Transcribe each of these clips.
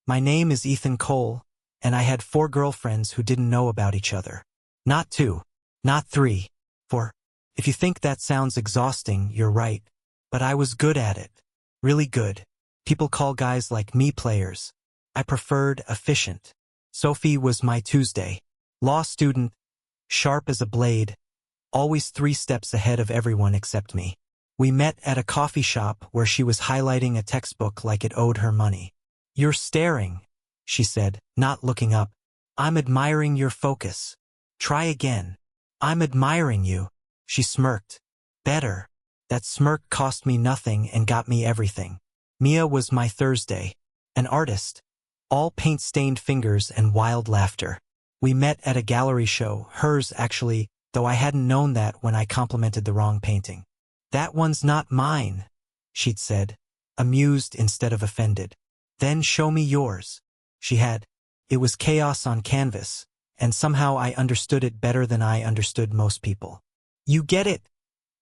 My name is Ethan Cole, and I had 4 girlfriends who didn't know about each other. Not 2. Not 3. 4. If you think that sounds exhausting, you're right. But I was good at it. Really good. People call guys like me players. I preferred efficient. Sophie was my Tuesday. Law student, sharp as a blade, always 3 steps ahead of everyone except me. We met at a coffee shop where she was highlighting a textbook like it owed her money. "You're staring," she said, not looking up. "I'm admiring your focus. Try again." "I'm admiring you." She smirked. "Better." That smirk cost me nothing and got me everything. Mia was my Thursday. An artist. All paint-stained fingers and wild laughter. We met at a gallery show, hers actually, though I hadn't known that when I complimented the wrong painting. "That one's not mine," she'd said, amused instead of offended. "Then show me yours." She had. It was chaos on canvas, and somehow I understood it better than I understood most people. "You get it,"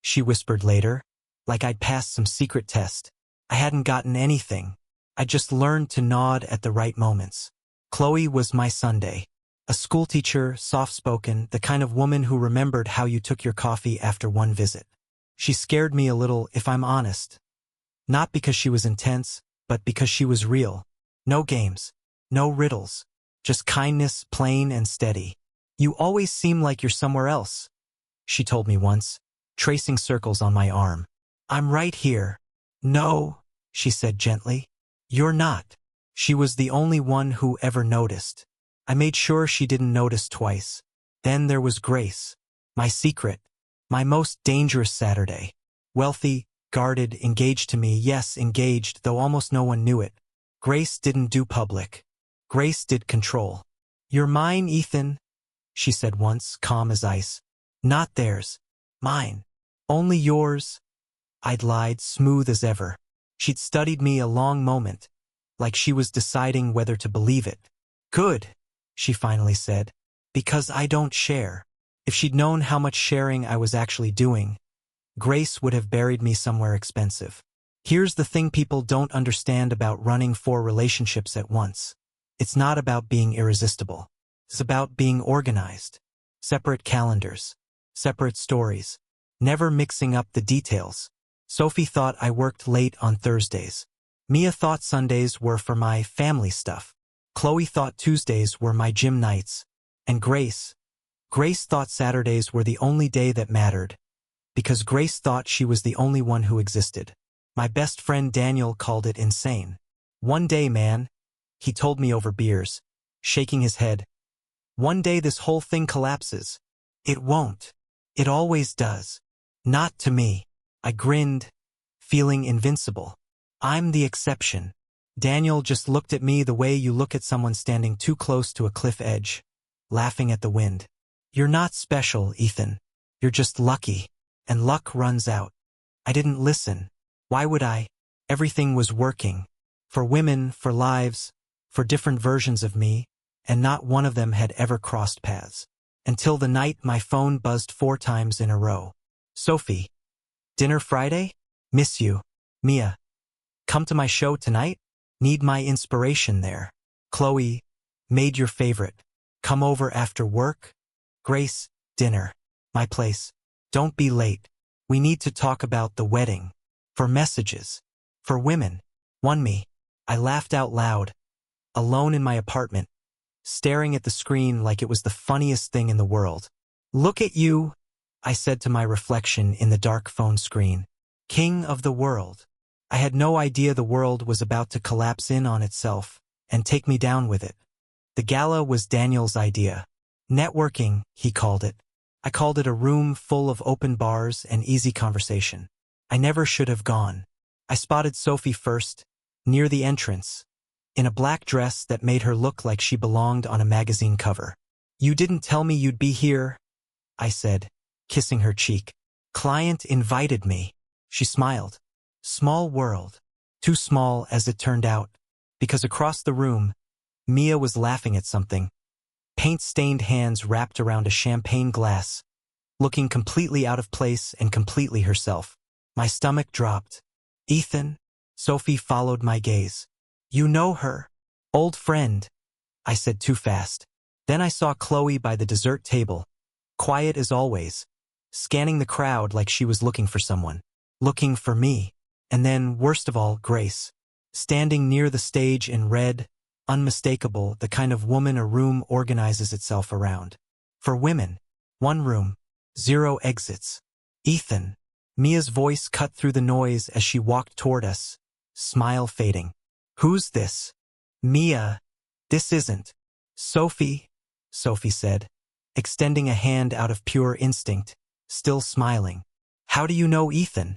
she whispered later, like I'd passed some secret test. I hadn't gotten anything. I just learned to nod at the right moments. Chloe was my Sunday. A schoolteacher, soft-spoken, the kind of woman who remembered how you took your coffee after one visit. She scared me a little, if I'm honest. Not because she was intense, but because she was real. No games. No riddles. Just kindness, plain and steady. "You always seem like you're somewhere else," she told me once, tracing circles on my arm. "I'm right here." "No," she said gently. "You're not." She was the only one who ever noticed. I made sure she didn't notice twice. Then there was Grace. My secret. My most dangerous Saturday. Wealthy, guarded, engaged to me, yes, engaged, though almost no one knew it. Grace didn't do public. Grace did control. "You're mine, Ethan," she said once, calm as ice. "Not theirs. Mine. Only yours." I'd lied, smooth as ever. She'd studied me a long moment, like she was deciding whether to believe it. "Good," she finally said, "because I don't share." If she'd known how much sharing I was actually doing, Grace would have buried me somewhere expensive. Here's the thing people don't understand about running 4 relationships at once. It's not about being irresistible. It's about being organized. Separate calendars. Separate stories. Never mixing up the details. Sophie thought I worked late on Thursdays. Mia thought Sundays were for my family stuff. Chloe thought Tuesdays were my gym nights. And Grace thought Saturdays were the only day that mattered, because Grace thought she was the only one who existed. My best friend Daniel called it insane. "One day, man," he told me over beers, shaking his head. "One day this whole thing collapses." "It won't. It always does." "Not to me." I grinned, feeling invincible. "I'm the exception." Daniel just looked at me the way you look at someone standing too close to a cliff edge, laughing at the wind. "You're not special, Ethan. You're just lucky. And luck runs out." I didn't listen. Why would I? Everything was working. For women, for lives, for different versions of me, and not one of them had ever crossed paths. Until the night my phone buzzed 4 times in a row. "Sophie. Dinner Friday? Miss you. Mia. Come to my show tonight? Need my inspiration there. Chloe. Made your favorite. Come over after work? Grace. Dinner. My place. Don't be late. We need to talk about the wedding." For messages. For women. Won me. I laughed out loud. Alone in my apartment. Staring at the screen like it was the funniest thing in the world. "Look at you," I said to my reflection in the dark phone screen. "King of the world." I had no idea the world was about to collapse in on itself and take me down with it. The gala was Daniel's idea. Networking, he called it. I called it a room full of open bars and easy conversation. I never should have gone. I spotted Sophie first, near the entrance, in a black dress that made her look like she belonged on a magazine cover. "You didn't tell me you'd be here," I said, kissing her cheek. "Client invited me." She smiled. Small world. Too small, as it turned out, because across the room, Mia was laughing at something. Paint-stained hands wrapped around a champagne glass, looking completely out of place and completely herself. My stomach dropped. "Ethan?" Sophie followed my gaze. "You know her?" Old friend, I said too fast. Then I saw Chloe by the dessert table, quiet as always, scanning the crowd like she was looking for someone. Looking for me. And then, worst of all, Grace, standing near the stage in red, unmistakable, the kind of woman a room organizes itself around. For women, one room, 0 exits. Ethan. Mia's voice cut through the noise as she walked toward us, smile fading. Who's this? Mia. This isn't. Sophie, Sophie said, extending a hand out of pure instinct, still smiling. How do you know Ethan?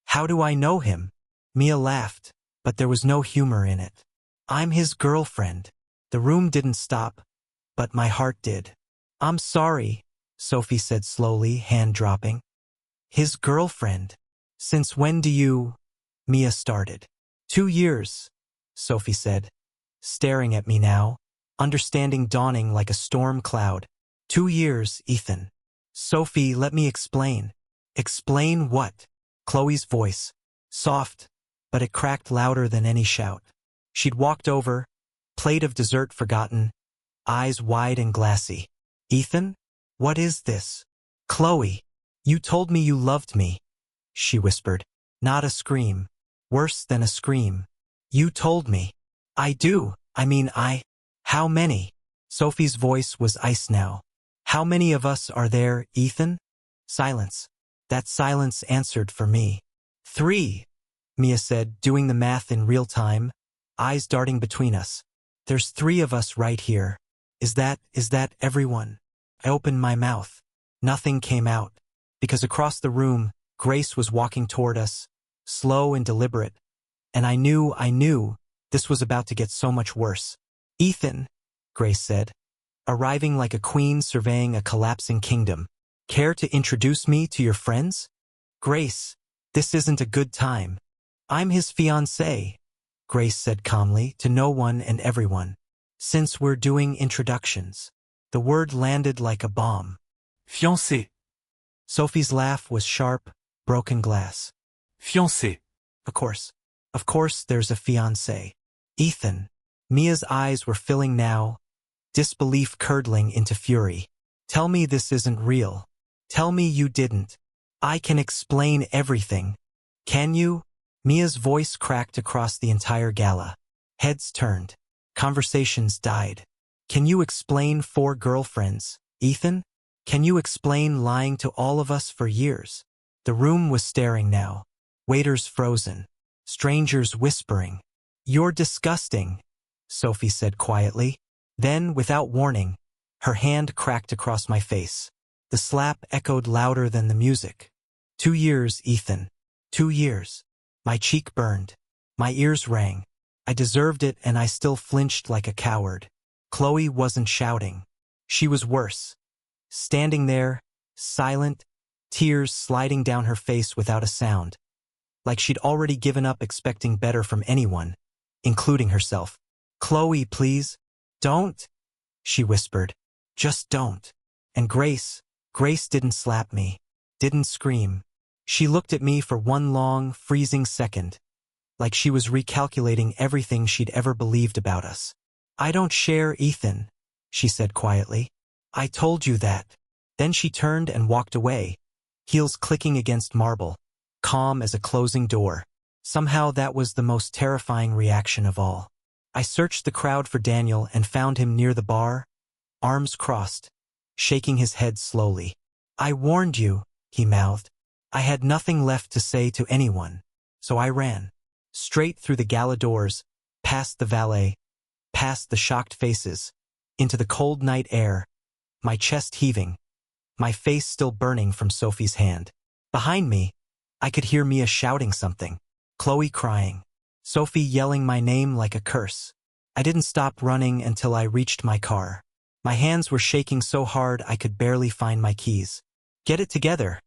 How do I know him? Mia laughed, but there was no humor in it. I'm his girlfriend. The room didn't stop, but my heart did. I'm sorry, Sophie said slowly, hand dropping. His girlfriend. Since when do you? Mia started. 2 years, Sophie said, staring at me now, understanding dawning like a storm cloud. 2 years, Ethan. Sophie, let me explain. Explain what? Chloe's voice, soft, but it cracked louder than any shout. She'd walked over, plate of dessert forgotten, eyes wide and glassy. Ethan? What is this? Chloe, you told me you loved me, she whispered. Not a scream. Worse than a scream. You told me. I do. How many? Sophie's voice was ice now. How many of us are there, Ethan? Silence. That silence answered for me. 3, Mia said, doing the math in real time, eyes darting between us. There's 3 of us right here. Is that everyone? I opened my mouth. Nothing came out, because across the room, Grace was walking toward us, slow and deliberate, and I knew this was about to get so much worse. Ethan, Grace said, arriving like a queen surveying a collapsing kingdom. Care to introduce me to your friends? Grace, this isn't a good time. I'm his fiancée, Grace said calmly to no one and everyone. Since we're doing introductions. The word landed like a bomb. Fiancé. Sophie's laugh was sharp, broken glass. Fiancé. Of course there's a fiancé. Ethan. Mia's eyes were filling now, disbelief curdling into fury. Tell me this isn't real. Tell me you didn't. I can explain everything. Can you? Mia's voice cracked across the entire gala. Heads turned. Conversations died. Can you explain 4 girlfriends, Ethan? Can you explain lying to all of us for years? The room was staring now. Waiters frozen. Strangers whispering. You're disgusting, Sophie said quietly. Then, without warning, her hand cracked across my face. The slap echoed louder than the music. 2 years, Ethan. 2 years. My cheek burned. My ears rang. I deserved it, and I still flinched like a coward. Chloe wasn't shouting. She was worse. Standing there, silent, tears sliding down her face without a sound. Like she'd already given up expecting better from anyone, including herself. Chloe, please. Don't, she whispered. Just don't. And Grace didn't slap me, didn't scream. She looked at me for one long, freezing second, like she was recalculating everything she'd ever believed about us. I don't share Ethan, she said quietly. I told you that. Then she turned and walked away, heels clicking against marble, calm as a closing door. Somehow that was the most terrifying reaction of all. I searched the crowd for Daniel and found him near the bar, arms crossed, shaking his head slowly. I warned you, he mouthed. I had nothing left to say to anyone, so I ran. Straight through the gala doors, past the valet, past the shocked faces, into the cold night air, my chest heaving, my face still burning from Sophie's hand. Behind me, I could hear Mia shouting something, Chloe crying, Sophie yelling my name like a curse. I didn't stop running until I reached my car. My hands were shaking so hard I could barely find my keys. Get it together,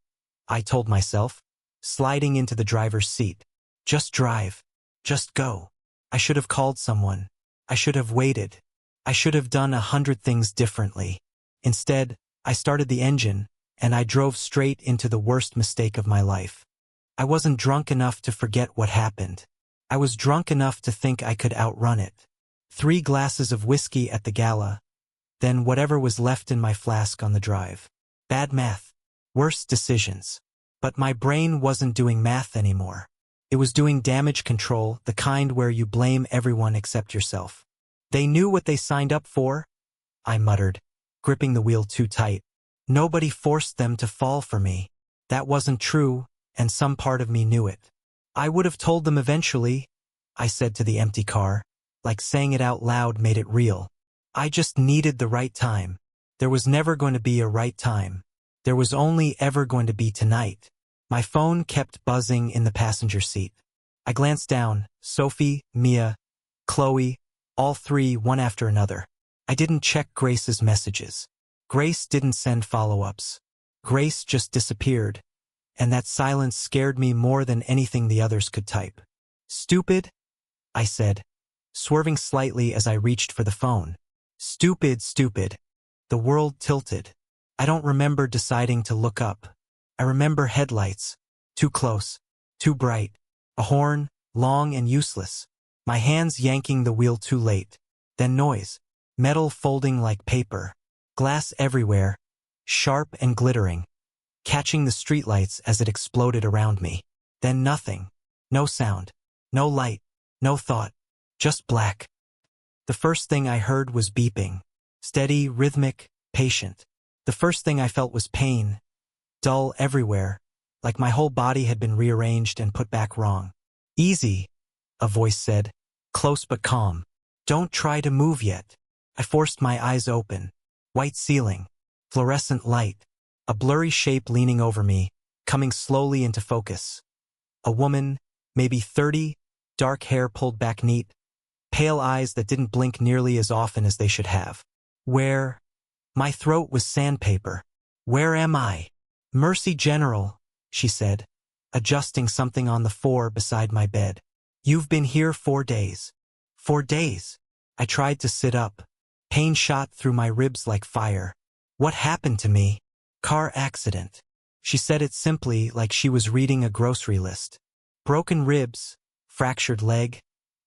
I told myself, sliding into the driver's seat. Just drive. Just go. I should have called someone. I should have waited. I should have done 100 things differently. Instead, I started the engine, and I drove straight into the worst mistake of my life. I wasn't drunk enough to forget what happened. I was drunk enough to think I could outrun it. 3 glasses of whiskey at the gala, then whatever was left in my flask on the drive. Bad math. Worst decisions. But my brain wasn't doing math anymore. It was doing damage control, the kind where you blame everyone except yourself. They knew what they signed up for, I muttered, gripping the wheel too tight. Nobody forced them to fall for me. That wasn't true, and some part of me knew it. I would have told them eventually, I said to the empty car, like saying it out loud made it real. I just needed the right time. There was never going to be a right time. There was only ever going to be tonight. My phone kept buzzing in the passenger seat. I glanced down. Sophie, Mia, Chloe, all 3 one after another. I didn't check Grace's messages. Grace didn't send follow-ups. Grace just disappeared, and that silence scared me more than anything the others could type. Stupid, I said, swerving slightly as I reached for the phone. Stupid, stupid. The world tilted. I don't remember deciding to look up. I remember headlights. Too close. Too bright. A horn, long and useless. My hands yanking the wheel too late. Then noise. Metal folding like paper. Glass everywhere. Sharp and glittering. Catching the streetlights as it exploded around me. Then nothing. No sound. No light. No thought. Just black. The first thing I heard was beeping. Steady, rhythmic, patient. The first thing I felt was pain. Dull everywhere, like my whole body had been rearranged and put back wrong. Easy, a voice said, close but calm. Don't try to move yet. I forced my eyes open. White ceiling, fluorescent light, a blurry shape leaning over me, coming slowly into focus. A woman, maybe 30, dark hair pulled back neat, pale eyes that didn't blink nearly as often as they should have. Where? My throat was sandpaper. Where am I? Mercy General, she said, adjusting something on the floor beside my bed. You've been here 4 days. 4 days. I tried to sit up. Pain shot through my ribs like fire. What happened to me? Car accident. She said it simply, like she was reading a grocery list. Broken ribs, fractured leg,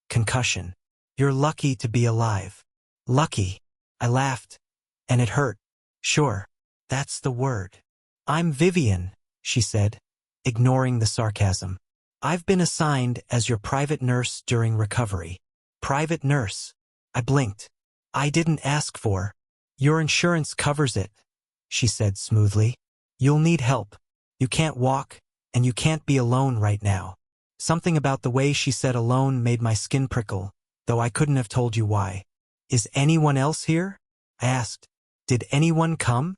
concussion. You're lucky to be alive. Lucky. I laughed, and it hurt. Sure, that's the word. I'm Vivian, she said, ignoring the sarcasm. I've been assigned as your private nurse during recovery. Private nurse. I blinked. I didn't ask for. Your insurance covers it, she said smoothly. You'll need help. You can't walk, and you can't be alone right now. Something about the way she said alone made my skin prickle, though I couldn't have told you why. Is anyone else here? I asked. Did anyone come?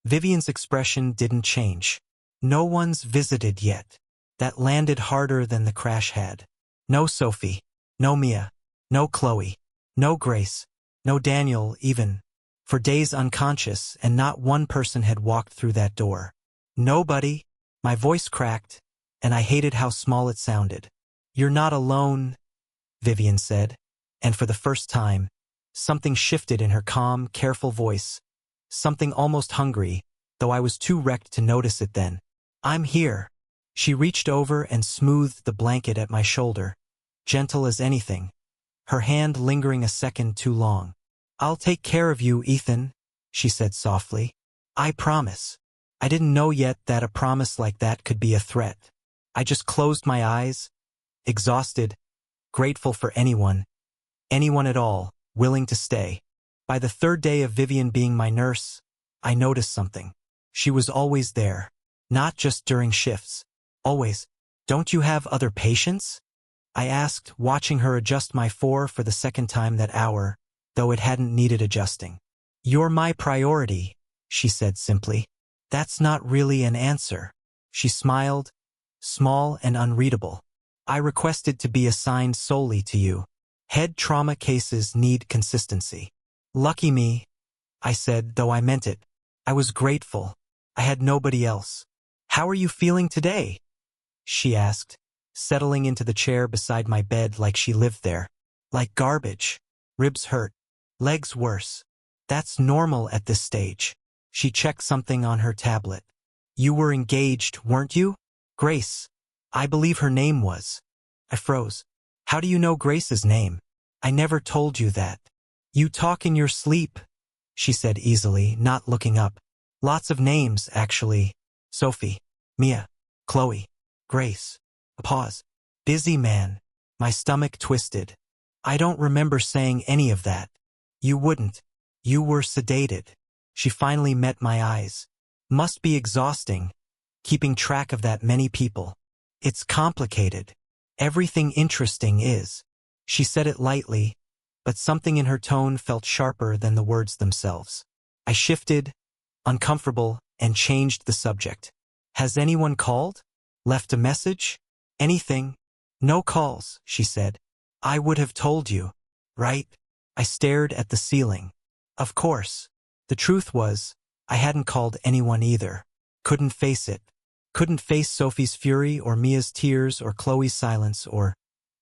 Vivian's expression didn't change. No one's visited yet. That landed harder than the crash had. No Sophie. No Mia. No Chloe. No Grace. No Daniel, even. For days unconscious, and not one person had walked through that door. Nobody. My voice cracked, and I hated how small it sounded. You're not alone, Vivian said, and for the first time, something shifted in her calm, careful voice. Something almost hungry, though I was too wrecked to notice it then. I'm here. She reached over and smoothed the blanket at my shoulder, gentle as anything, her hand lingering a second too long. I'll take care of you, Ethan, she said softly. I promise. I didn't know yet that a promise like that could be a threat. I just closed my eyes, exhausted, grateful for anyone at all, willing to stay. By the 3rd day of Vivian being my nurse, I noticed something. She was always there, not just during shifts. Always. Don't you have other patients? I asked, watching her adjust my for the second time that hour, though it hadn't needed adjusting. You're my priority, she said simply. That's not really an answer. She smiled, small and unreadable. I requested to be assigned solely to you. Head trauma cases need consistency. Lucky me, I said, though I meant it. I was grateful. I had nobody else. How are you feeling today? She asked, settling into the chair beside my bed like she lived there. Like garbage. Ribs hurt. Legs worse. That's normal at this stage. She checked something on her tablet. You were engaged, weren't you? Grace. I believe her name was. I froze. How do you know Grace's name? I never told you that. You talk in your sleep, she said easily, not looking up. Lots of names, actually. Sophie, Mia, Chloe, Grace. A pause. Busy man. My stomach twisted. I don't remember saying any of that. You wouldn't. You were sedated. She finally met my eyes. Must be exhausting, keeping track of that many people. It's complicated. Everything interesting is. She said it lightly, but something in her tone felt sharper than the words themselves. I shifted, uncomfortable, and changed the subject. Has anyone called? Left a message? Anything? No calls, she said. I would have told you, right? I stared at the ceiling. Of course. The truth was, I hadn't called anyone either. Couldn't face it. Couldn't face Sophie's fury or Mia's tears or Chloe's silence or,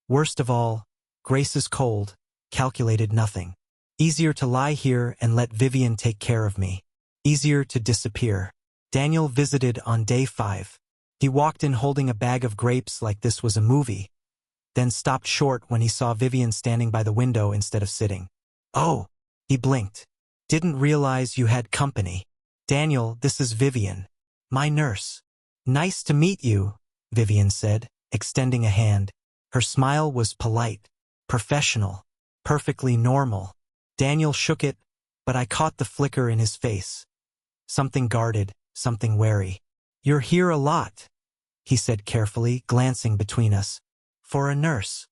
worst of all, Grace's cold, calculated nothing. Easier to lie here and let Vivian take care of me. Easier to disappear. Daniel visited on day 5. He walked in holding a bag of grapes like this was a movie, then stopped short when he saw Vivian standing by the window instead of sitting. Oh, he blinked. Didn't realize you had company. Daniel, this is Vivian. My nurse. Nice to meet you, Vivian said, extending a hand. Her smile was polite, professional, perfectly normal. Daniel shook it, but I caught the flicker in his face. Something guarded, something wary. You're here a lot, he said carefully, glancing between us. For a nurse.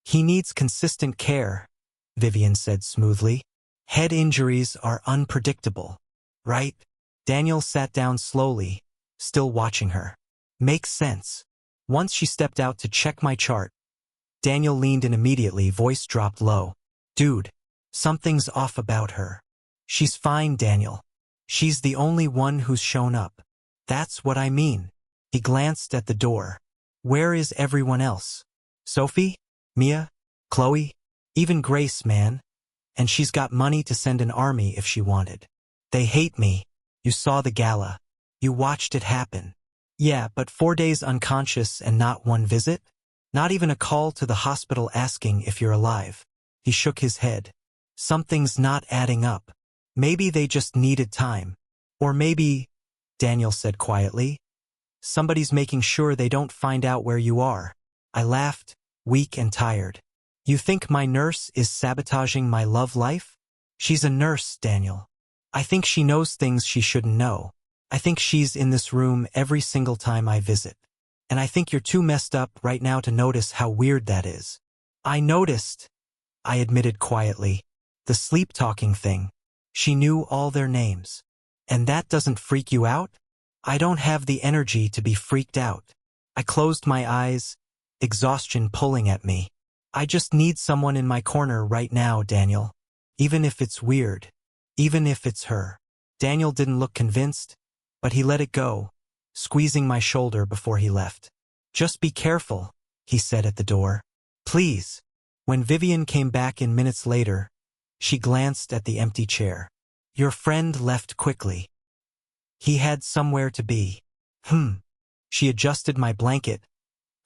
He needs consistent care, Vivian said smoothly. Head injuries are unpredictable, right? Daniel sat down slowly, still watching her. Makes sense. Once she stepped out to check my chart. Daniel leaned in immediately, voice dropped low. Dude, something's off about her. She's fine, Daniel. She's the only one who's shown up. That's what I mean. He glanced at the door. Where is everyone else? Sophie? Mia? Chloe? Even Grace, man. And she's got money to send an army if she wanted. They hate me. You saw the gala. You watched it happen. Yeah, but 4 days unconscious and not one visit? Not even a call to the hospital asking if you're alive. He shook his head. Something's not adding up. Maybe they just needed time. Or maybe, Daniel said quietly, somebody's making sure they don't find out where you are. I laughed, weak and tired. You think my nurse is sabotaging my love life? She's a nurse, Daniel. I think she knows things she shouldn't know. I think she's in this room every single time I visit. And I think you're too messed up right now to notice how weird that is. I noticed, I admitted quietly. The sleep-talking thing. She knew all their names. And that doesn't freak you out? I don't have the energy to be freaked out. I closed my eyes, exhaustion pulling at me. I just need someone in my corner right now, Daniel. Even if it's weird. Even if it's her. Daniel didn't look convinced, but he let it go, squeezing my shoulder before he left. Just be careful, he said at the door. Please. When Vivian came back in minutes later, she glanced at the empty chair. Your friend left quickly. He had somewhere to be. She adjusted my blanket,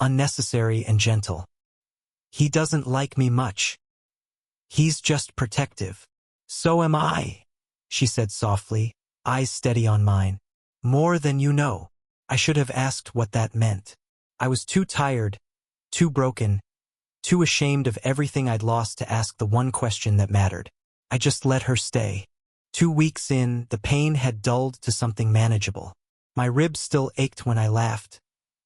unnecessary and gentle. He doesn't like me much. He's just protective. So am I, she said softly, eyes steady on mine. More than you know. I should have asked what that meant. I was too tired, too broken, too ashamed of everything I'd lost to ask the one question that mattered. I just let her stay. 2 weeks in, the pain had dulled to something manageable. My ribs still ached when I laughed,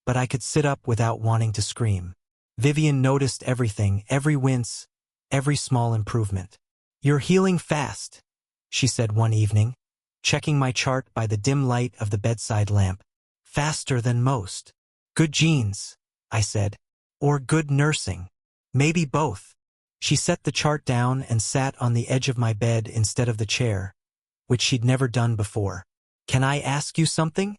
but I could sit up without wanting to scream. Vivian noticed everything, every wince, every small improvement. You're healing fast, she said one evening, checking my chart by the dim light of the bedside lamp. Faster than most. Good genes, I said. Or good nursing. Maybe both. She set the chart down and sat on the edge of my bed instead of the chair, which she'd never done before. Can I ask you something?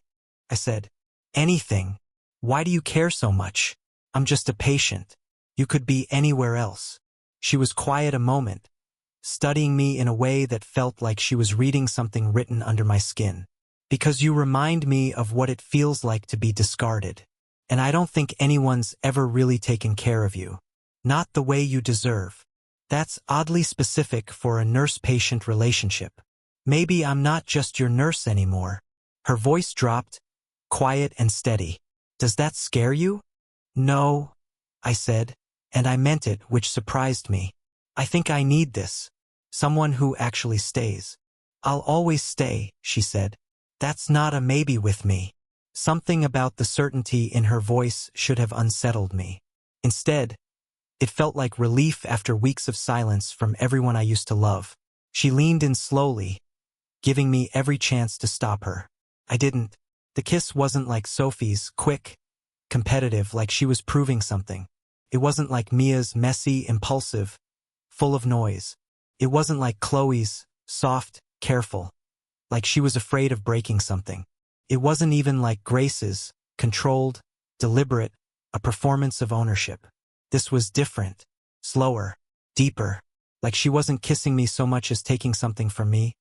I said. Anything. Why do you care so much? I'm just a patient. You could be anywhere else. She was quiet a moment, studying me in a way that felt like she was reading something written under my skin. Because you remind me of what it feels like to be discarded. And I don't think anyone's ever really taken care of you. Not the way you deserve. That's oddly specific for a nurse-patient relationship. Maybe I'm not just your nurse anymore. Her voice dropped, quiet and steady. Does that scare you? No, I said, and I meant it, which surprised me. I think I need this. Someone who actually stays. I'll always stay, she said. That's not a maybe with me. Something about the certainty in her voice should have unsettled me. Instead, it felt like relief after weeks of silence from everyone I used to love. She leaned in slowly, giving me every chance to stop her. I didn't. The kiss wasn't like Sophie's, quick, competitive, like she was proving something. It wasn't like Mia's, messy, impulsive, full of noise. It wasn't like Chloe's, soft, careful, like she was afraid of breaking something. It wasn't even like Grace's, controlled, deliberate, a performance of ownership. This was different, slower, deeper, like she wasn't kissing me so much as taking something from me,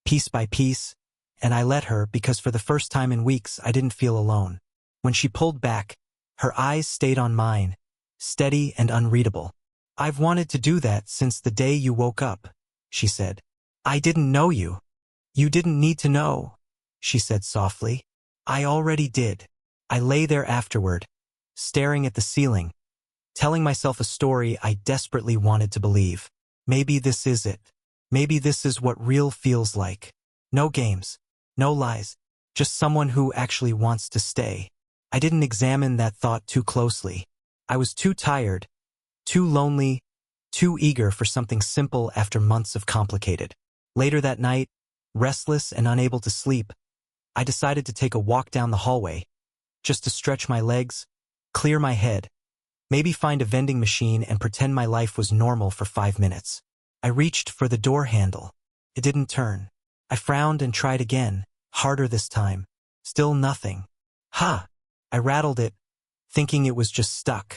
piece by piece, and I let her because for the first time in weeks I didn't feel alone. When she pulled back, her eyes stayed on mine, steady and unreadable. I've wanted to do that since the day you woke up, she said. I didn't know you. You didn't need to know, she said softly. I already did. I lay there afterward, staring at the ceiling, telling myself a story I desperately wanted to believe. Maybe this is it. Maybe this is what real feels like. No games, no lies, just someone who actually wants to stay. I didn't examine that thought too closely. I was too tired, too lonely, too eager for something simple after months of complicated. Later that night, restless and unable to sleep, I decided to take a walk down the hallway, just to stretch my legs, clear my head, maybe find a vending machine and pretend my life was normal for 5 minutes. I reached for the door handle. It didn't turn. I frowned and tried again, harder this time. Still nothing. Ha! I rattled it, thinking it was just stuck.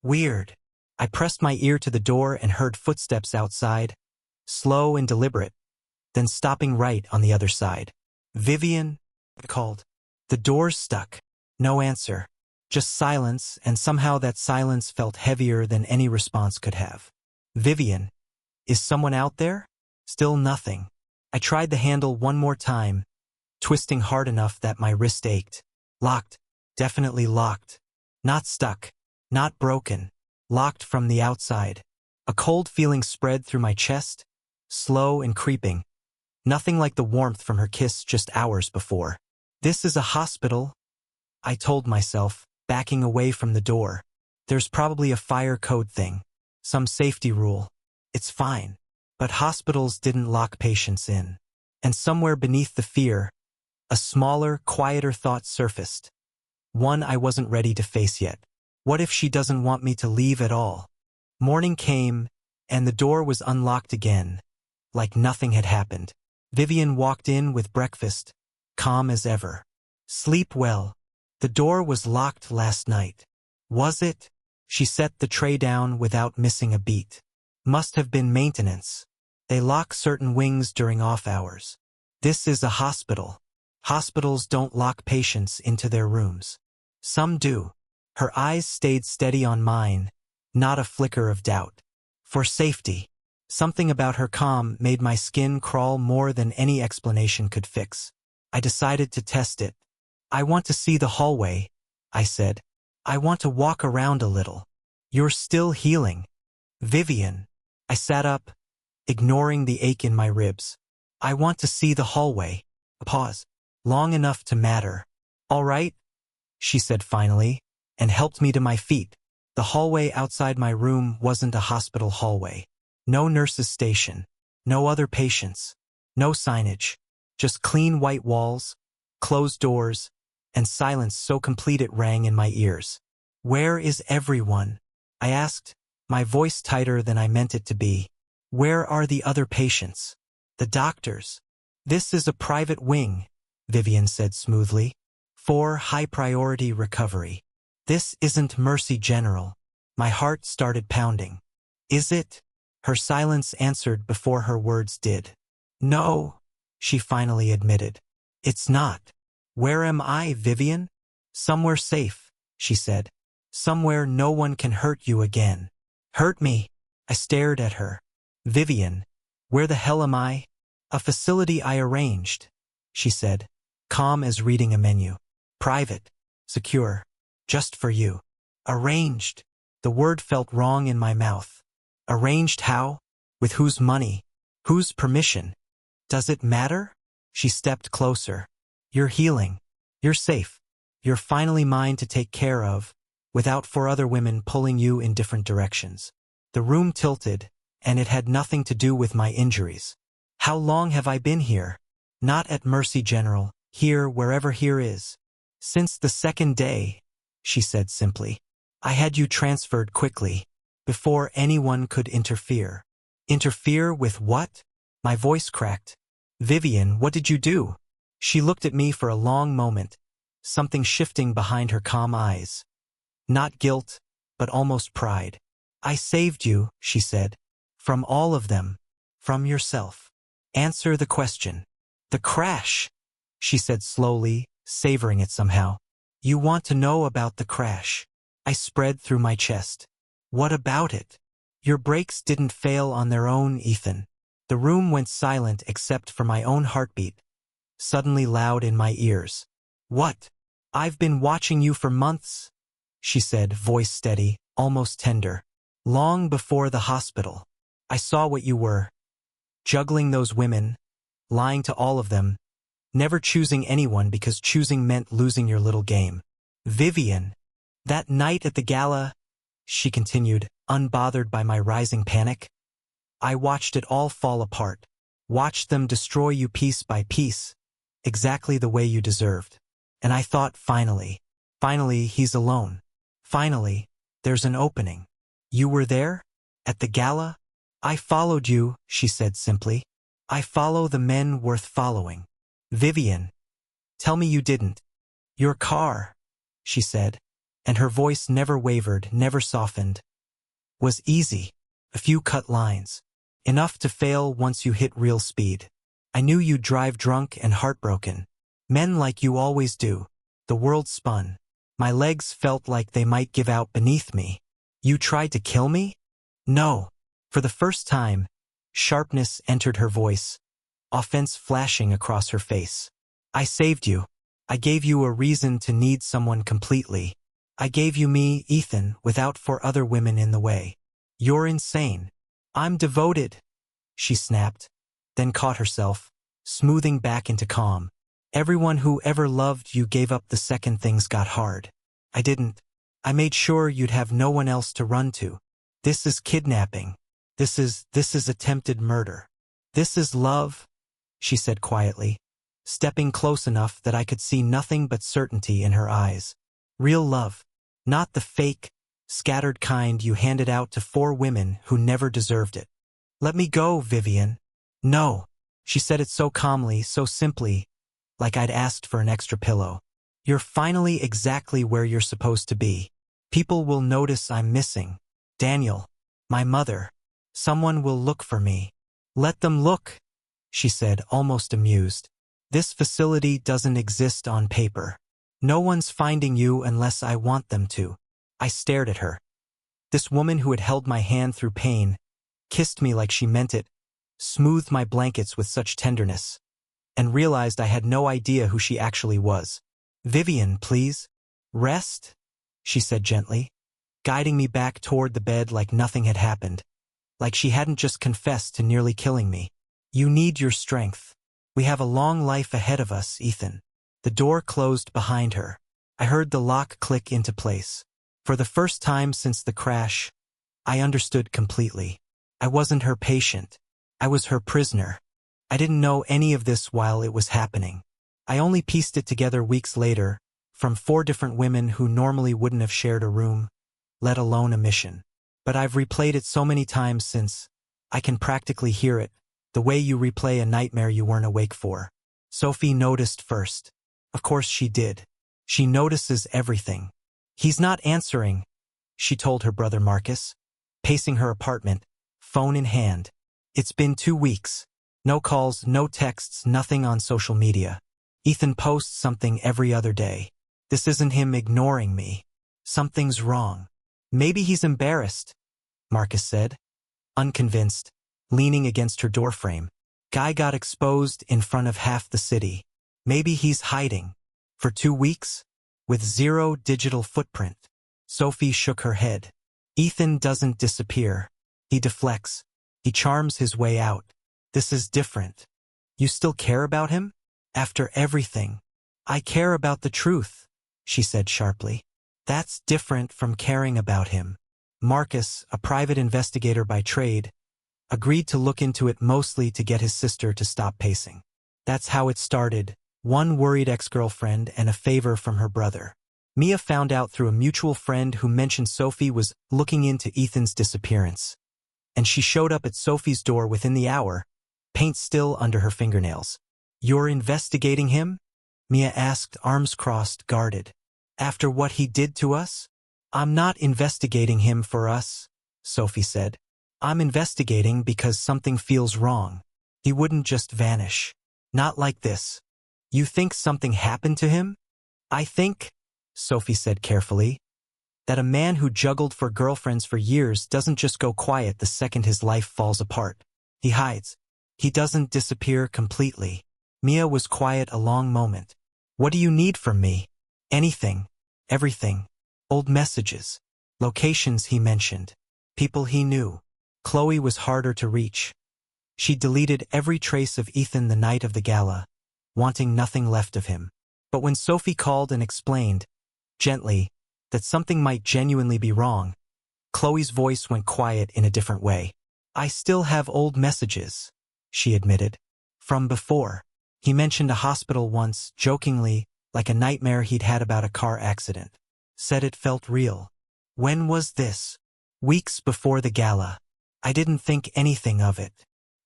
Weird. I pressed my ear to the door and heard footsteps outside, slow and deliberate, then stopping right on the other side. Vivian, I called. The door's stuck. No answer. Just silence, and somehow that silence felt heavier than any response could have. Vivian, is someone out there? Still nothing. I tried the handle one more time, twisting hard enough that my wrist ached. Locked. Definitely locked. Not stuck. Not broken. Locked from the outside. A cold feeling spread through my chest, slow and creeping. Nothing like the warmth from her kiss just hours before. This is a hospital, I told myself, backing away from the door. There's probably a fire code thing. Some safety rule. It's fine. But hospitals didn't lock patients in. And somewhere beneath the fear, a smaller, quieter thought surfaced. One I wasn't ready to face yet. What if she doesn't want me to leave at all? Morning came, and the door was unlocked again, like nothing had happened. Vivian walked in with breakfast, calm as ever. Sleep well. The door was locked last night. Was it? She set the tray down without missing a beat. Must have been maintenance. They lock certain wings during off hours. This is a hospital. Hospitals don't lock patients into their rooms. Some do. Her eyes stayed steady on mine, not a flicker of doubt. For safety. Something about her calm made my skin crawl more than any explanation could fix. I decided to test it. I want to see the hallway, I said. I want to walk around a little. You're still healing. Vivian. I sat up, ignoring the ache in my ribs. I want to see the hallway. A pause. Long enough to matter. All right, she said finally, and helped me to my feet. The hallway outside my room wasn't a hospital hallway. No nurse's station. No other patients. No signage. Just clean white walls, closed doors, and silence so complete it rang in my ears. Where is everyone? I asked, my voice tighter than I meant it to be. Where are the other patients? The doctors. This is a private wing, Vivian said smoothly. For high-priority recovery. This isn't Mercy General. My heart started pounding. Is it? Her silence answered before her words did. No, she finally admitted. It's not. Where am I, Vivian? Somewhere safe, she said. Somewhere no one can hurt you again. Hurt me. I stared at her. Vivian, where the hell am I? A facility I arranged, she said, calm as reading a menu. Private, secure, just for you. Arranged. The word felt wrong in my mouth. Arranged how? With whose money? Whose permission? Does it matter? She stepped closer. You're healing. You're safe. You're finally mine to take care of, without four other women pulling you in different directions. The room tilted, and it had nothing to do with my injuries. How long have I been here? Not at Mercy General, here wherever here is. Since the second day, she said simply. I had you transferred quickly, before anyone could interfere. Interfere with what? My voice cracked. Vivian, what did you do? She looked at me for a long moment, something shifting behind her calm eyes. Not guilt, but almost pride. I saved you, she said. From all of them. From yourself. Answer the question. The crash, she said slowly, savoring it somehow. You want to know about the crash. I spread through my chest. What about it? Your brakes didn't fail on their own, Ethan. The room went silent except for my own heartbeat, suddenly loud in my ears. What? I've been watching you for months, she said, voice steady, almost tender. Long before the hospital. I saw what you were. Juggling those women, lying to all of them, never choosing anyone because choosing meant losing your little game. Vivian. That night at the gala, she continued, unbothered by my rising panic. I watched it all fall apart. Watched them destroy you piece by piece, exactly the way you deserved. And I thought, finally, he's alone. Finally, there's an opening. You were there? At the gala? I followed you, she said simply. I follow the men worth following. Vivian. Tell me you didn't. Your car, she said, and her voice never wavered, never softened. Was easy. A few cut lines. Enough to fail once you hit real speed. I knew you'd drive drunk and heartbroken. Men like you always do. The world spun. My legs felt like they might give out beneath me. You tried to kill me? No. For the first time, sharpness entered her voice, offense flashing across her face. I saved you. I gave you a reason to need someone completely. I gave you me, Ethan, without four other women in the way. You're insane. I'm devoted, she snapped, then caught herself, smoothing back into calm. Everyone who ever loved you gave up the second things got hard. I didn't. I made sure you'd have no one else to run to. This is kidnapping. This is attempted murder. This is love, she said quietly, stepping close enough that I could see nothing but certainty in her eyes. Real love. Not the fake, scattered kind you handed out to four women who never deserved it. Let me go, Vivian. No. She said it so calmly, so simply, like I'd asked for an extra pillow. You're finally exactly where you're supposed to be. People will notice I'm missing. Daniel. My mother. Someone will look for me. Let them look, she said, almost amused. This facility doesn't exist on paper. No one's finding you unless I want them to. I stared at her. This woman who had held my hand through pain, kissed me like she meant it, smoothed my blankets with such tenderness, and realized I had no idea who she actually was. Vivian, please. Rest, she said gently, guiding me back toward the bed like nothing had happened, like she hadn't just confessed to nearly killing me. You need your strength. We have a long life ahead of us, Ethan. The door closed behind her. I heard the lock click into place. For the first time since the crash, I understood completely. I wasn't her patient. I was her prisoner. I didn't know any of this while it was happening. I only pieced it together weeks later, from four different women who normally wouldn't have shared a room, let alone a mission. But I've replayed it so many times since, I can practically hear it, the way you replay a nightmare you weren't awake for. Sophie noticed first. Of course she did. She notices everything. He's not answering, she told her brother Marcus, pacing her apartment, phone in hand. It's been 2 weeks. No calls, no texts, nothing on social media. Ethan posts something every other day. This isn't him ignoring me. Something's wrong. Maybe he's embarrassed, Marcus said, unconvinced. leaning against her doorframe. Guy got exposed in front of half the city. Maybe he's hiding. For 2 weeks? With zero digital footprint. Sophie shook her head. Ethan doesn't disappear. He deflects. He charms his way out. This is different. You still care about him? After everything. I care about the truth, she said sharply. That's different from caring about him. Marcus, a private investigator by trade, agreed to look into it mostly to get his sister to stop pacing. That's how it started, one worried ex-girlfriend and a favor from her brother. Mia found out through a mutual friend who mentioned Sophie was looking into Ethan's disappearance. And she showed up at Sophie's door within the hour, paint still under her fingernails. You're investigating him? Mia asked, arms crossed, guarded. After what he did to us? I'm not investigating him for us, Sophie said. I'm investigating because something feels wrong. He wouldn't just vanish. Not like this. You think something happened to him? I think, Sophie said carefully, that a man who juggled for girlfriends for years doesn't just go quiet the second his life falls apart. He hides. He doesn't disappear completely. Mia was quiet a long moment. What do you need from me? Anything. Everything. Old messages. Locations he mentioned. People he knew. Chloe was harder to reach. She deleted every trace of Ethan the night of the gala, wanting nothing left of him. But when Sophie called and explained, gently, that something might genuinely be wrong, Chloe's voice went quiet in a different way. I still have old messages, she admitted. From before. He mentioned a hospital once, jokingly, like a nightmare he'd had about a car accident. Said it felt real. When was this? Weeks before the gala. I didn't think anything of it.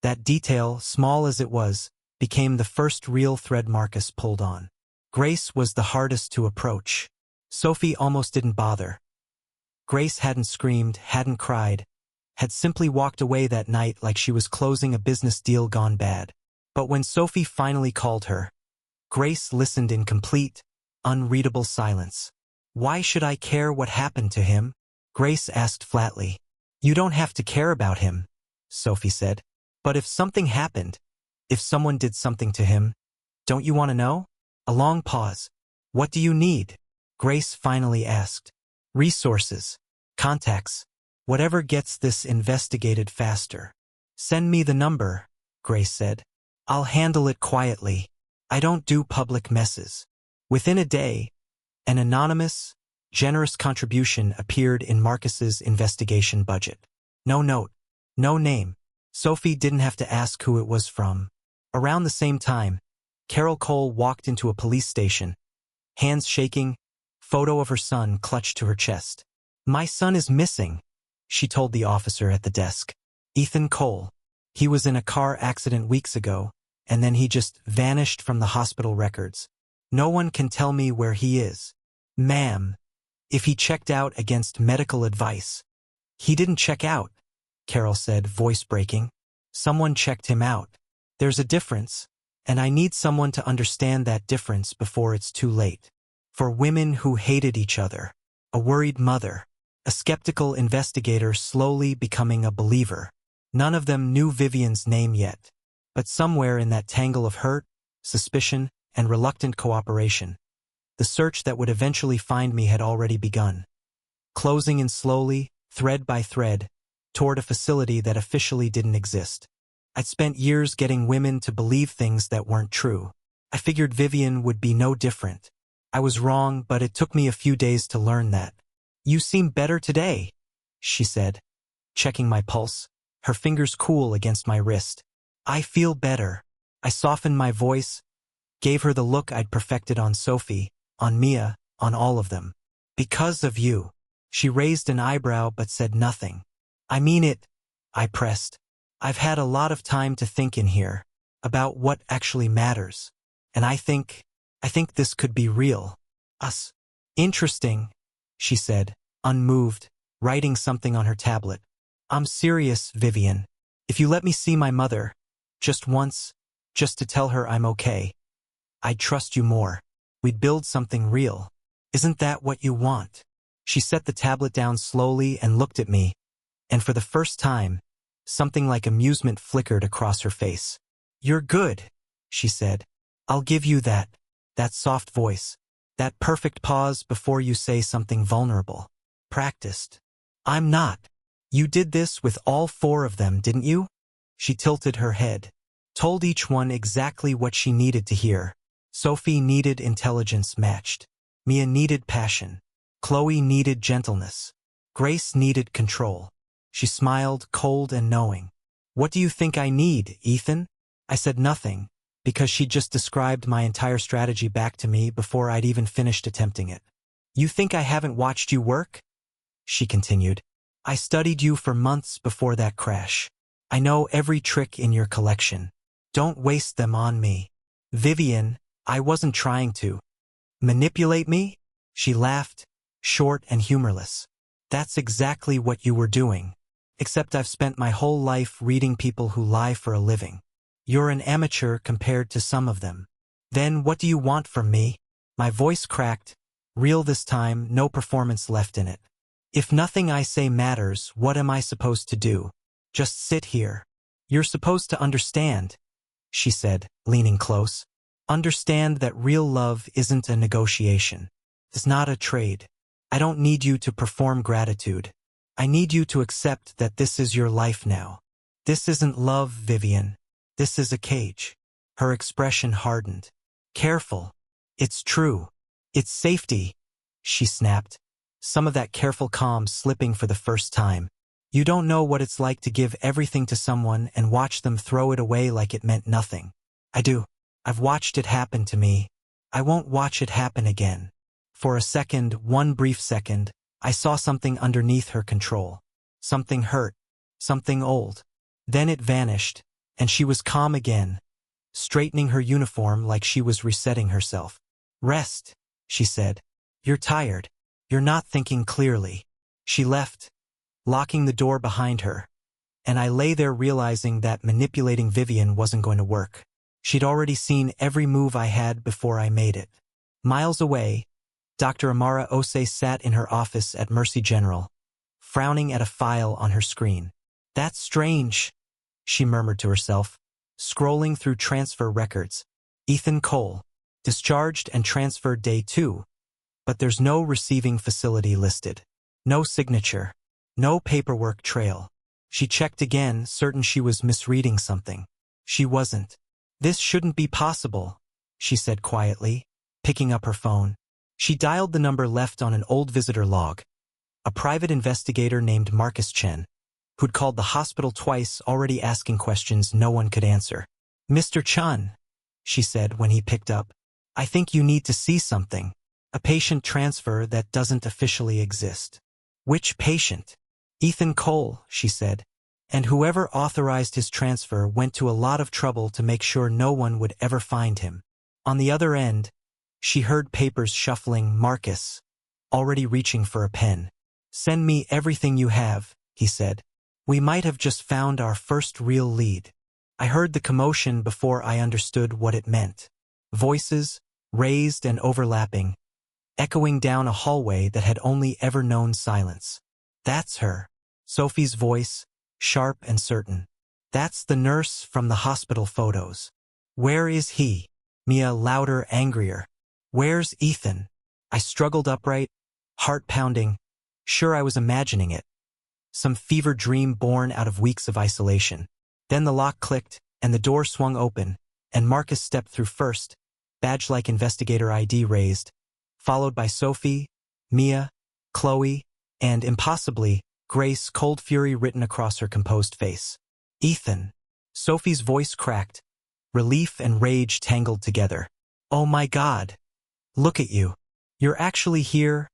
That detail, small as it was, became the first real thread Marcus pulled on. Grace was the hardest to approach. Sophie almost didn't bother. Grace hadn't screamed, hadn't cried, had simply walked away that night like she was closing a business deal gone bad. But when Sophie finally called her, Grace listened in complete, unreadable silence. Why should I care what happened to him? Grace asked flatly. You don't have to care about him, Sophie said. But if something happened, if someone did something to him, don't you want to know? A long pause. What do you need? Grace finally asked. Resources. Contacts. Whatever gets this investigated faster. Send me the number, Grace said. I'll handle it quietly. I don't do public messes. Within a day, an anonymous, generous contribution appeared in Marcus's investigation budget. No note, no name. Sophie didn't have to ask who it was from. Around the same time, Carol Cole walked into a police station, hands shaking, photo of her son clutched to her chest. My son is missing, she told the officer at the desk. Ethan Cole. He was in a car accident weeks ago, and then he just vanished from the hospital records. No one can tell me where he is. Ma'am, if he checked out against medical advice. He didn't check out, Carol said, voice breaking. Someone checked him out. There's a difference, and I need someone to understand that difference before it's too late. For women who hated each other, a worried mother, a skeptical investigator slowly becoming a believer. None of them knew Vivian's name yet, but somewhere in that tangle of hurt, suspicion, and reluctant cooperation, the search that would eventually find me had already begun. Closing in slowly, thread by thread, toward a facility that officially didn't exist. I'd spent years getting women to believe things that weren't true. I figured Vivian would be no different. I was wrong, but it took me a few days to learn that. You seem better today, she said, checking my pulse, her fingers cool against my wrist. I feel better. I softened my voice, gave her the look I'd perfected on Sophie, on Mia, on all of them. Because of you. She raised an eyebrow but said nothing. I mean it, I pressed. I've had a lot of time to think in here, about what actually matters. And I think this could be real. Us. Interesting, she said, unmoved, writing something on her tablet. I'm serious, Vivian. If you let me see my mother, just once, just to tell her I'm okay, I'd trust you more. We'd build something real. Isn't that what you want? She set the tablet down slowly and looked at me, and for the first time, Something like amusement flickered across her face. "You're good," she said. "I'll give you that. That soft voice. That perfect pause before you say something vulnerable. Practiced. I'm not. You did this with all 4 of them, didn't you?" She tilted her head. Told each one exactly what she needed to hear. Sophie needed intelligence matched. Mia needed passion. Chloe needed gentleness. Grace needed control. She smiled, cold and knowing. "What do you think I need, Ethan?" I said nothing, because she'd just described my entire strategy back to me before I'd even finished attempting it. "You think I haven't watched you work?" she continued. "I studied you for months before that crash. I know every trick in your collection. Don't waste them on me." "Vivian, I wasn't trying to." "Manipulate me?" She laughed, short and humorless. "That's exactly what you were doing. Except I've spent my whole life reading people who lie for a living. You're an amateur compared to some of them. Then what do you want from me?" My voice cracked, real this time, no performance left in it. "If nothing I say matters, what am I supposed to do? Just sit here?" "You're supposed to understand," she said, leaning close. "Understand that real love isn't a negotiation. It's not a trade. I don't need you to perform gratitude. I need you to accept that this is your life now. This isn't love, Vivian. This is a cage." Her expression hardened. "Careful. It's true. It's safety," she snapped, some of that careful calm slipping for the first time. "You don't know what it's like to give everything to someone and watch them throw it away like it meant nothing. I do. I've watched it happen to me. I won't watch it happen again." For a second, one brief second, I saw something underneath her control. Something hurt. Something old. Then it vanished, and she was calm again, straightening her uniform like she was resetting herself. "Rest," she said. "You're tired. You're not thinking clearly." She left, locking the door behind her, and I lay there realizing that manipulating Vivian wasn't going to work. She'd already seen every move I had before I made it. Miles away, Dr. Amara Ose sat in her office at Mercy General, frowning at a file on her screen. "That's strange," she murmured to herself, scrolling through transfer records. "Ethan Cole, discharged and transferred day 2, but there's no receiving facility listed. No signature. No paperwork trail." She checked again, certain she was misreading something. She wasn't. "This shouldn't be possible," she said quietly, picking up her phone. She dialed the number left on an old visitor log. A private investigator named Marcus Chen, who'd called the hospital twice, already asking questions no one could answer. "Mr. Chen," she said when he picked up, "I think you need to see something. A patient transfer that doesn't officially exist." "Which patient?" "Ethan Cole," she said, "and whoever authorized his transfer went to a lot of trouble to make sure no one would ever find him." On the other end, she heard papers shuffling. Marcus, already reaching for a pen. "Send me everything you have," he said. "We might have just found our first real lead." I heard the commotion before I understood what it meant. Voices, raised and overlapping, echoing down a hallway that had only ever known silence. "That's her." Sophie's voice, sharp and certain. "That's the nurse from the hospital photos." "Where is he?" Mia, louder, angrier. "Where's Ethan?" I struggled upright, heart pounding, sure I was imagining it. Some fever dream born out of weeks of isolation. Then the lock clicked, and the door swung open, and Marcus stepped through first, badge-like investigator ID raised, followed by Sophie, Mia, Chloe, and, impossibly, Grace, cold fury written across her composed face. "Ethan." Sophie's voice cracked, relief and rage tangled together. "Oh my God. Look at you. You're actually here?"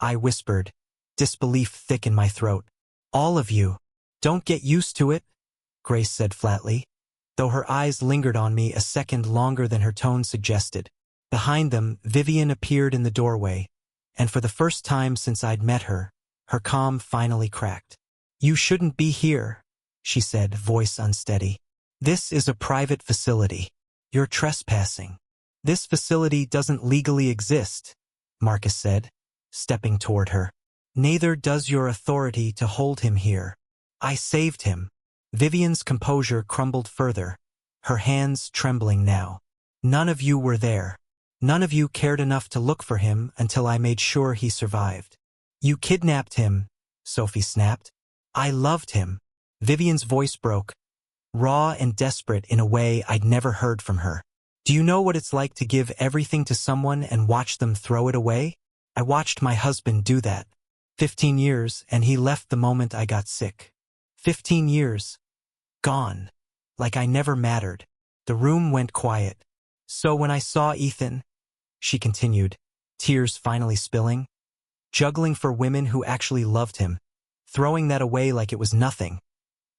I whispered, disbelief thick in my throat. "All of you. Don't get used to it," Grace said flatly, though her eyes lingered on me a second longer than her tone suggested. Behind them, Vivian appeared in the doorway, and for the first time since I'd met her, her calm finally cracked. "You shouldn't be here," she said, voice unsteady. "This is a private facility. You're trespassing." "This facility doesn't legally exist," Marcus said, stepping toward her. "Neither does your authority to hold him here. I saved him." Vivian's composure crumbled further, her hands trembling now. None of you were there. None of you cared enough to look for him until I made sure he survived. You kidnapped him, Sophie snapped. I loved him. Vivian's voice broke, raw and desperate in a way I'd never heard from her. Do you know what it's like to give everything to someone and watch them throw it away? I watched my husband do that. 15 years, and he left the moment I got sick. 15 years. Gone. Like I never mattered. The room went quiet. So when I saw Ethan, she continued, tears finally spilling, juggling for women who actually loved him, throwing that away like it was nothing.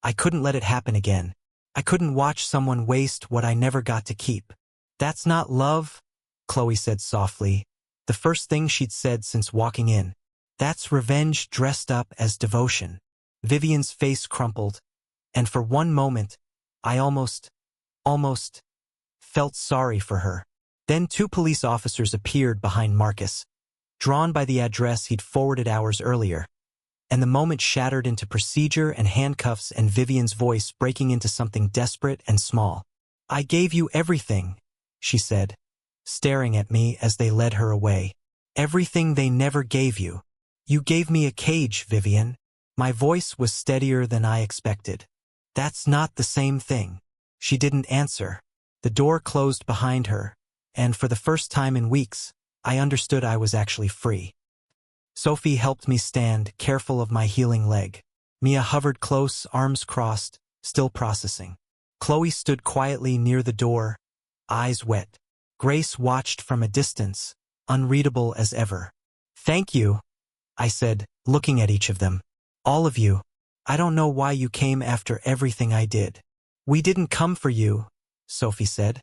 I couldn't let it happen again. I couldn't watch someone waste what I never got to keep. That's not love, Chloe said softly, the first thing she'd said since walking in. That's revenge dressed up as devotion. Vivian's face crumpled, and for one moment, I almost felt sorry for her. Then 2 police officers appeared behind Marcus, drawn by the address he'd forwarded hours earlier, and the moment shattered into procedure and handcuffs and Vivian's voice breaking into something desperate and small. I gave you everything, she said, staring at me as they led her away. Everything they never gave you. You gave me a cage, Vivian. My voice was steadier than I expected. That's not the same thing. She didn't answer. The door closed behind her, and for the first time in weeks, I understood I was actually free. Sophie helped me stand, careful of my healing leg. Mia hovered close, arms crossed, still processing. Chloe stood quietly near the door, eyes wet. Grace watched from a distance, unreadable as ever. Thank you, I said, looking at each of them. All of you. I don't know why you came after everything I did. We didn't come for you, Sophie said,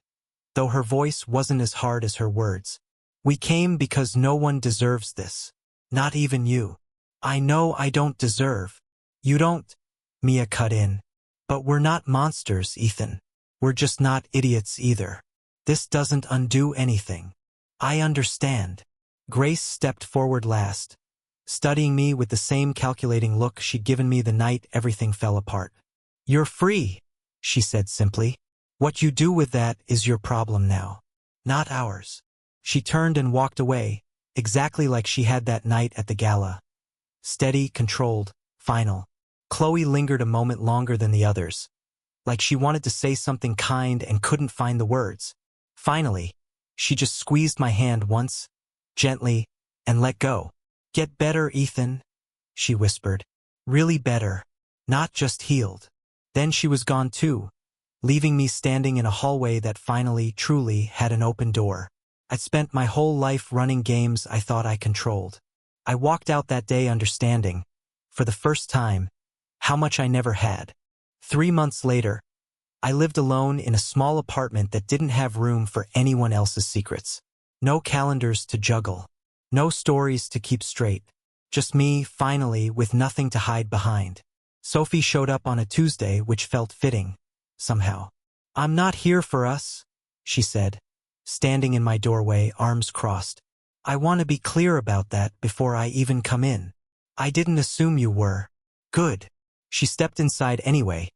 though her voice wasn't as hard as her words. We came because no one deserves this. Not even you. I know I don't deserve. You don't, Mia cut in. But we're not monsters, Ethan. We're just not idiots either. This doesn't undo anything. I understand. Grace stepped forward last, studying me with the same calculating look she'd given me the night everything fell apart. You're free, she said simply. What you do with that is your problem now, not ours. She turned and walked away, exactly like she had that night at the gala. Steady, controlled, final. Chloe lingered a moment longer than the others, like she wanted to say something kind and couldn't find the words. Finally, she just squeezed my hand once, gently, and let go. Get better, Ethan, she whispered. Really better, not just healed. Then she was gone too, leaving me standing in a hallway that finally, truly, had an open door. I'd spent my whole life running games I thought I controlled. I walked out that day understanding, for the first time, how much I never had. 3 months later, I lived alone in a small apartment that didn't have room for anyone else's secrets. No calendars to juggle. No stories to keep straight. Just me, finally, with nothing to hide behind. Sophie showed up on a Tuesday, which felt fitting, somehow. I'm not here for us, she said, standing in my doorway, arms crossed. I want to be clear about that before I even come in. I didn't assume you were. Good. She stepped inside anyway,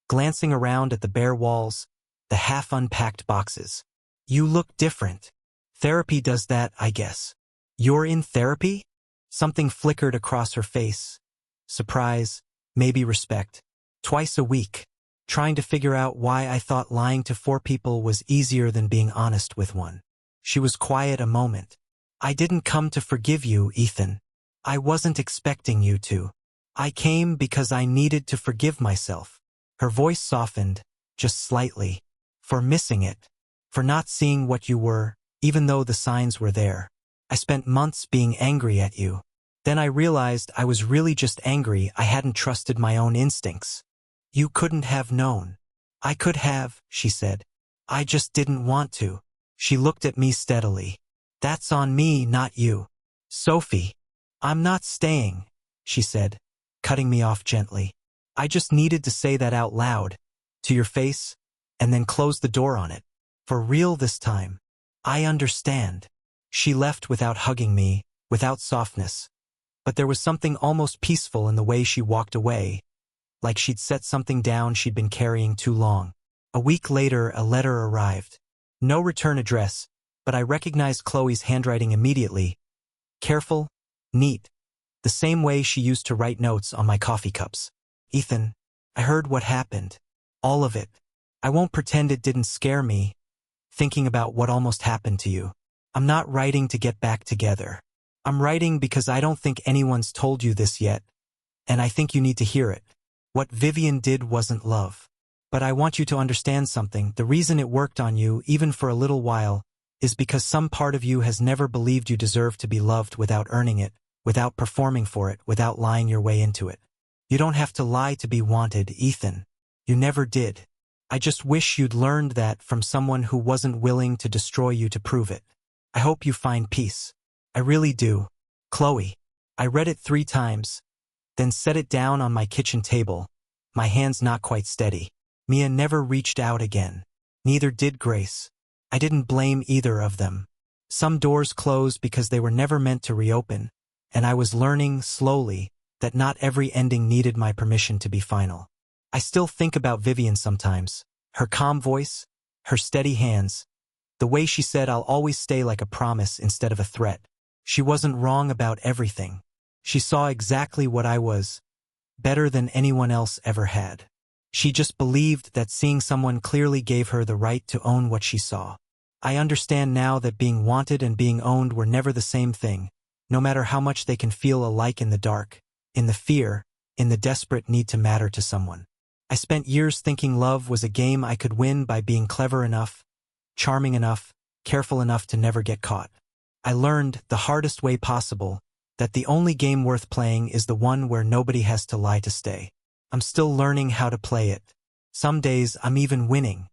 glancing around at the bare walls, the half-unpacked boxes. You look different. Therapy does that, I guess. You're in therapy? Something flickered across her face. Surprise, maybe respect. Twice a week, trying to figure out why I thought lying to 4 people was easier than being honest with one. She was quiet a moment. I didn't come to forgive you, Ethan. I wasn't expecting you to. I came because I needed to forgive myself. Her voice softened, just slightly. For missing it. For not seeing what you were, even though the signs were there. I spent months being angry at you. Then I realized I was really just angry I hadn't trusted my own instincts. You couldn't have known. I could have, she said. I just didn't want to. She looked at me steadily. That's on me, not you. Sophie. I'm not staying, she said, cutting me off gently. I just needed to say that out loud, to your face, and then close the door on it. For real this time. I understand. She left without hugging me, without softness. But there was something almost peaceful in the way she walked away, like she'd set something down she'd been carrying too long. A week later, a letter arrived. No return address, but I recognized Chloe's handwriting immediately. Careful, neat, the same way she used to write notes on my coffee cups. Ethan, I heard what happened. All of it. I won't pretend it didn't scare me, thinking about what almost happened to you. I'm not writing to get back together. I'm writing because I don't think anyone's told you this yet, and I think you need to hear it. What Vivian did wasn't love. But I want you to understand something. The reason it worked on you, even for a little while, is because some part of you has never believed you deserve to be loved without earning it, without performing for it, without lying your way into it. You don't have to lie to be wanted, Ethan. You never did. I just wish you'd learned that from someone who wasn't willing to destroy you to prove it. I hope you find peace. I really do. Chloe. I read it 3 times, then set it down on my kitchen table, my hands not quite steady. Mia never reached out again. Neither did Grace. I didn't blame either of them. Some doors closed because they were never meant to reopen, and I was learning, slowly, that not every ending needed my permission to be final. I still think about Vivian sometimes. Her calm voice, her steady hands, the way she said I'll always stay like a promise instead of a threat. She wasn't wrong about everything. She saw exactly what I was, better than anyone else ever had. She just believed that seeing someone clearly gave her the right to own what she saw. I understand now that being wanted and being owned were never the same thing, no matter how much they can feel alike in the dark, in the fear, in the desperate need to matter to someone. I spent years thinking love was a game I could win by being clever enough, charming enough, careful enough to never get caught. I learned, the hardest way possible, that the only game worth playing is the one where nobody has to lie to stay. I'm still learning how to play it. Some days I'm even winning.